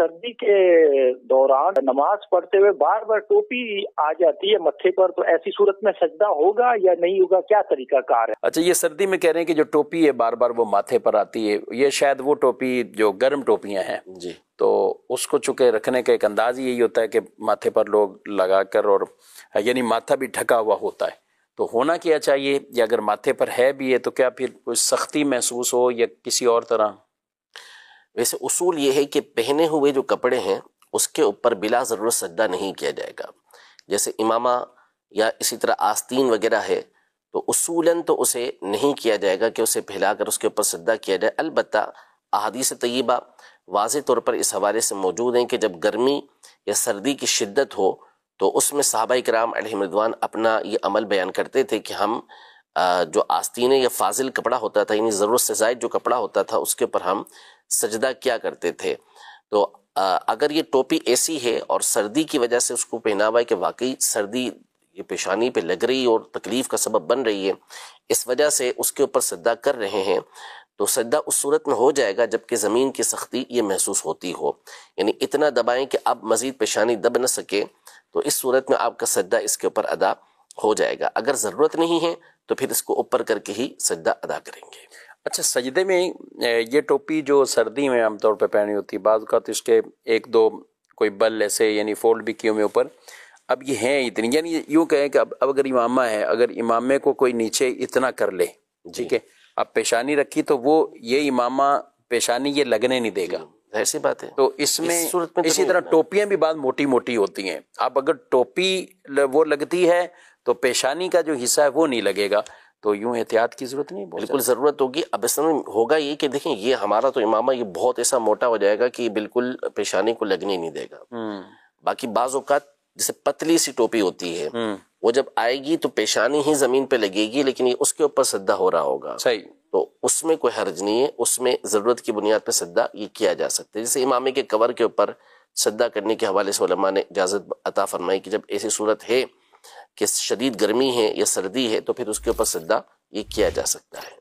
سردی کے دوران نماز پڑھتے ہوئے بار بار ٹوپی آ جاتی ہے متھے پر، تو ایسی صورت میں سجدہ ہوگا یا نہیں ہوگا، کیا طریقہ کار ہے؟ اچھا، یہ سردی میں کہہ رہے ہیں کہ جو ٹوپی ہے بار بار وہ ماتھے پر آتی ہے، یہ شاید وہ ٹوپی جو گرم ٹوپیاں ہیں جی، تو اس کو چونکہ رکھنے کا ایک انداز یہی ہوتا ہے کہ ماتھے پر لوگ لگا کر، اور یعنی ماتھا بھی ڈھکا ہوا ہوتا ہے، تو ہونا کیا چاہیے، یا اگر ماتھے پر ہے بھی ہے تو کیا پھر کوئی سختی محسوس ہو یا کسی اور طرح؟ ویسے اصول یہ ہے کہ پہنے ہوئے جو کپڑے ہیں اس کے اوپر بلا ضرورت سجدہ نہیں کیا جائے گا. جیسے امامہ یا اسی طرح آستین وغیرہ ہے تو اصولاً تو اسے نہیں کیا جائے گا کہ اسے پھیلا کر اس کے اوپر سجدہ کیا جائے. البتہ احادیث طیبہ واضح طور پر اس حوالے سے موجود ہیں کہ جب گرمی یا سردی کی شدت ہو تو اس میں صحابہ کرام علیہم رضوان اپنا یہ عمل بیان کرتے تھے کہ ہم جو آستین یا فاضل کپڑا ہوتا تھا، یعنی ضرورت سے زائد جو کپڑا ہوتا تھا، اس کے اوپر ہم سجدہ کیا کرتے تھے. تو اگر یہ ٹوپی ایسی ہے اور سردی کی وجہ سے اس کو پہنا ہوا ہے کہ واقعی سردی یہ پیشانی پہ لگ رہی اور تکلیف کا سبب بن رہی ہے، اس وجہ سے اس کے اوپر سجدہ کر رہے ہیں، تو سجدہ اس صورت میں ہو جائے گا جبکہ زمین کی سختی یہ محسوس ہوتی ہو، یعنی اتنا دبائیں کہ اب مزید پیشانی دب نہ سکے، تو اس صورت میں آپ کا سجدہ اس کے اوپر ادا ہو جائے گا. اگر ضرورت نہیں ہے تو پھر اس کو اوپر کر کے ہی سجدہ ادا کریں گے. اچھا، سجدے میں یہ ٹوپی جو سردی میں عام طور پہ پہنی ہوتی ہے، بعض اوقات اس کے ایک دو کوئی بل ایسے یعنی فولڈ بھی کیے ہوئے اوپر، اب یہ ہیں اتنی، یعنی یوں کہیں کہ اب اگر امامہ ہے، اگر امامے کو کوئی نیچے اتنا کر لے، ٹھیک ہے، اب پیشانی رکھی تو وہ یہ امامہ پیشانی یہ لگنے نہیں دے گا، ایسی بات ہے. تو اس میں اسی طرح ٹوپیاں بھی بعض موٹی موٹی ہوتی ہیں، اب اگر ٹوپی وہ لگتی ہے تو پیشانی کا جو حصہ ہے وہ نہیں لگے گا، تو یوں احتیاط کی ضرورت نہیں؟ بالکل ضرورت ہوگی. اب اس میں ہوگا یہ کہ دیکھیں یہ ہمارا تو امامہ یہ بہت ایسا موٹا ہو جائے گا کہ بالکل پیشانی کو لگنے نہیں دے گا. باقی بعض اوقات جیسے پتلی سی ٹوپی ہوتی ہے وہ جب آئے گی تو پیشانی ہی زمین پہ لگے گی لیکن یہ اس کے اوپر سجدہ ہو رہا ہوگا، صحیح، تو اس میں کوئی حرج نہیں ہے، اس میں ضرورت کی بنیاد پہ سجدہ یہ کیا جا سکتا ہے. جیسے امامے کے کور کے اوپر سجدہ کرنے کے حوالے سے علماء نے اجازت عطا فرمائی کہ جب ایسی صورت ہے کہ شدید گرمی ہے یا سردی ہے تو پھر اس کے اوپر سجدہ یہ کیا جا سکتا ہے.